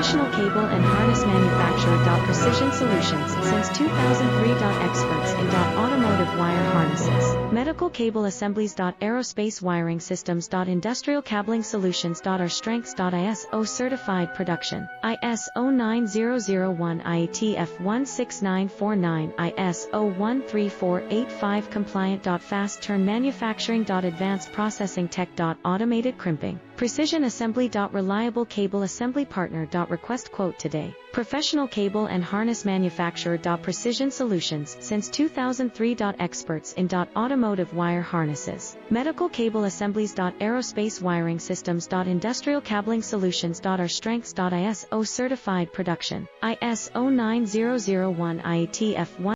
Professional cable and harness manufacturer. Precision Solutions since 2003. Experts in automotive wire harnesses, medical cable assemblies. Aerospace wiring systems. Industrial cabling solutions. Our strengths. ISO certified production, ISO 9001 IATF 16949 ISO 13485 compliant. Fast turn manufacturing. Advanced processing tech. Automated crimping, precision assembly. Reliable cable assembly partner. Request quote today. Professional cable and harness manufacturer. Precision Solutions since 2003. Experts in automotive wire harnesses, medical cable assemblies. Aerospace wiring systems. Industrial cabling solutions. Our strengths. ISO certified production, ISO 9001 IATF 1